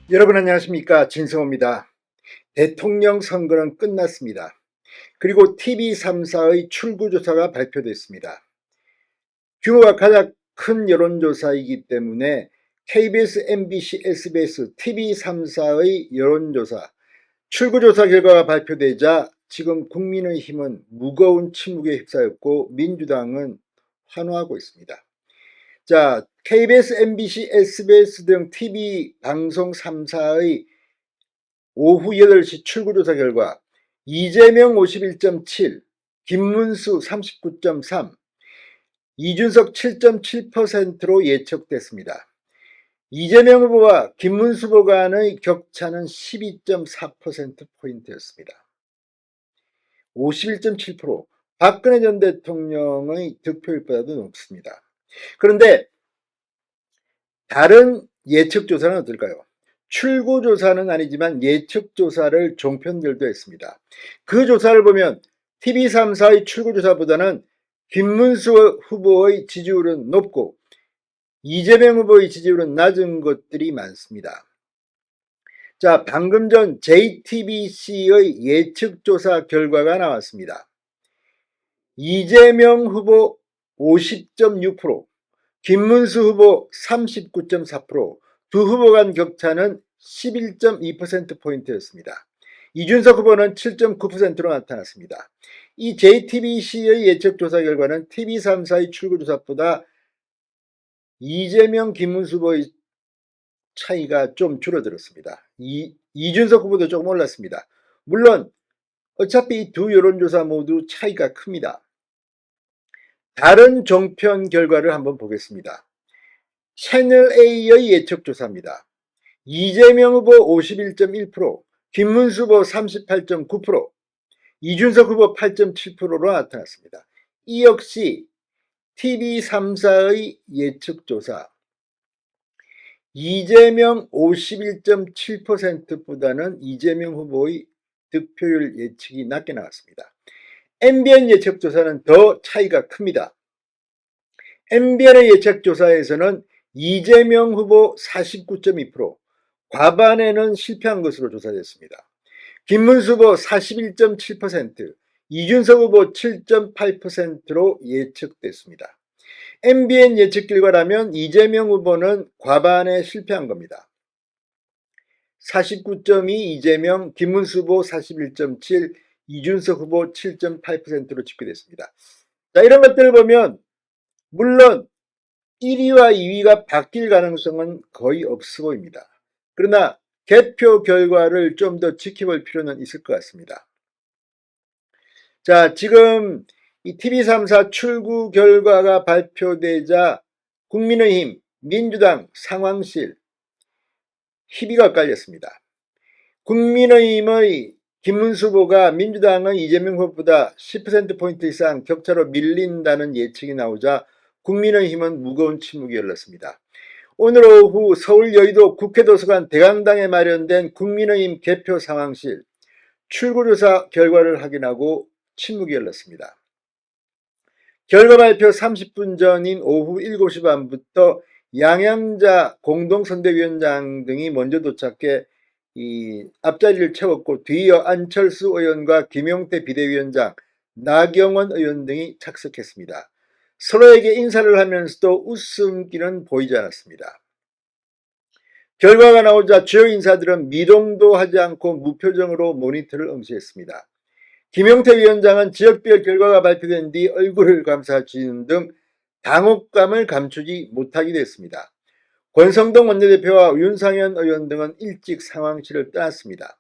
여러분 안녕하십니까, 진성호입니다. 대통령 선거는 끝났습니다. 그리고 TV 3사의 출구조사가 발표됐습니다. 규모가 가장 큰 여론조사이기 때문에 KBS, MBC, SBS, TV 3사의 여론조사 출구조사 결과가 발표되자 지금 국민의힘은 무거운 침묵에 휩싸였고 민주당은 환호하고 있습니다. 자, KBS, MBC, SBS 등 TV 방송 3사의 오후 8시 출구조사 결과 이재명 51.7, 김문수 39.3, 이준석 7.7%로 예측됐습니다. 이재명 후보와 김문수 후보 간의 격차는 12.4%포인트였습니다. 51.7%, 박근혜 전 대통령의 득표율보다도 높습니다. 그런데 다른 예측조사는 어떨까요? 출구조사는 아니지만 예측조사를 종편들도 했습니다. 그 조사를 보면 TV 3사의 출구조사보다는 김문수 후보의 지지율은 높고 이재명 후보의 지지율은 낮은 것들이 많습니다. 자, 방금 전 JTBC의 예측조사 결과가 나왔습니다. 이재명 후보 50.6%, 김문수 후보 39.4%, 두 후보 간 격차는 11.2%포인트였습니다. 이준석 후보는 7.9%로 나타났습니다. 이 JTBC의 예측조사 결과는 TV 3사의 출구조사보다 이재명, 김문수 후보의 차이가 좀 줄어들었습니다. 이준석 후보도 조금 올랐습니다. 물론 어차피 이 두 여론조사 모두 차이가 큽니다. 다른 종편 결과를 한번 보겠습니다. 채널A의 예측조사입니다. 이재명 후보 51.1%, 김문수 후보 38.9%, 이준석 후보 8.7%로 나타났습니다. 이 역시 TV 3사의 예측조사, 이재명 51.7%보다는 이재명 후보의 득표율 예측이 낮게 나왔습니다. MBN 예측조사는 더 차이가 큽니다. MBN의 예측조사에서는 이재명 후보 49.2%, 과반에는 실패한 것으로 조사됐습니다. 김문수 후보 41.7%, 이준석 후보 7.8%로 예측됐습니다. MBN 예측 결과라면 이재명 후보는 과반에 실패한 겁니다. 49.2 이재명, 김문수 후보 41.7, 이준석 후보 7.8%로 집계됐습니다. 자, 이런 것들을 보면 물론 1위와 2위가 바뀔 가능성은 거의 없어 보입니다. 그러나 개표 결과를 좀 더 지켜볼 필요는 있을 것 같습니다. 자, 지금 이 TV 3사 출구 결과가 발표되자 국민의힘, 민주당, 상황실 희비가 엇갈렸습니다. 국민의힘의 김문수 후보가 민주당의 이재명 후보보다 10%포인트 이상 격차로 밀린다는 예측이 나오자 국민의힘은 무거운 침묵이 흘렀습니다. 오늘 오후 서울 여의도 국회도서관 대강당에 마련된 국민의힘 개표 상황실 출구조사 결과를 확인하고 침묵이 흘렀습니다. 결과 발표 30분 전인 오후 7시 반부터 양양자 공동선대위원장 등이 먼저 도착해 이 앞자리를 채웠고 뒤이어 안철수 의원과 김용태 비대위원장, 나경원 의원 등이 착석했습니다. 서로에게 인사를 하면서도 웃음기는 보이지 않았습니다. 결과가 나오자 주요 인사들은 미동도 하지 않고 무표정으로 모니터를 응시했습니다. 김용태 위원장은 지역별 결과가 발표된 뒤 얼굴을 감싸주는 등 당혹감을 감추지 못하기도 했습니다. 권성동 원내대표와 윤상현 의원 등은 일찍 상황실을 떠났습니다.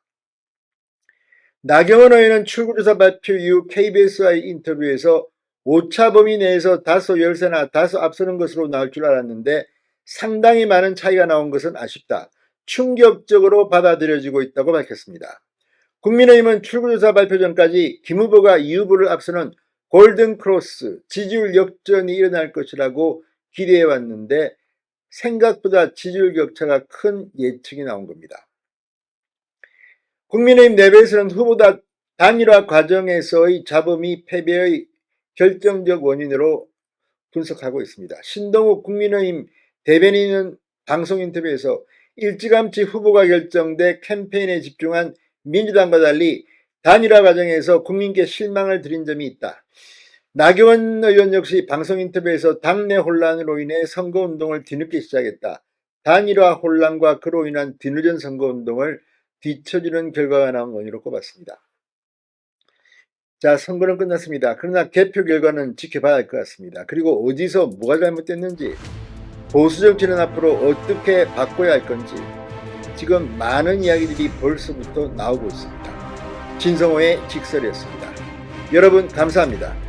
나경원 의원은 출구조사 발표 이후 KBS와의 인터뷰에서 오차 범위 내에서 다소 열세나 다소 앞서는 것으로 나올 줄 알았는데 상당히 많은 차이가 나온 것은 아쉽다. 충격적으로 받아들여지고 있다고 밝혔습니다. 국민의힘은 출구조사 발표 전까지 김 후보가 이 후보를 앞서는 골든크로스, 지지율 역전이 일어날 것이라고 기대해왔는데 생각보다 지지율 격차가 큰 예측이 나온 겁니다. 국민의힘 내부에서는 후보다 단일화 과정에서의 잡음이 패배의 결정적 원인으로 분석하고 있습니다. 신동욱 국민의힘 대변인은 방송 인터뷰에서 일찌감치 후보가 결정돼 캠페인에 집중한 민주당과 달리 단일화 과정에서 국민께 실망을 드린 점이 있다. 나경원 의원 역시 방송 인터뷰에서 당내 혼란으로 인해 선거운동을 뒤늦게 시작했다. 단일화 혼란과 그로 인한 뒤늦은 선거운동을 뒤처지는 결과가 나온 원인으로 꼽았습니다. 자, 선거는 끝났습니다. 그러나 개표 결과는 지켜봐야 할 것 같습니다. 그리고 어디서 뭐가 잘못됐는지, 보수 정치는 앞으로 어떻게 바꿔야 할 건지 지금 많은 이야기들이 벌써부터 나오고 있습니다. 진성호의 직설이었습니다. 여러분 감사합니다.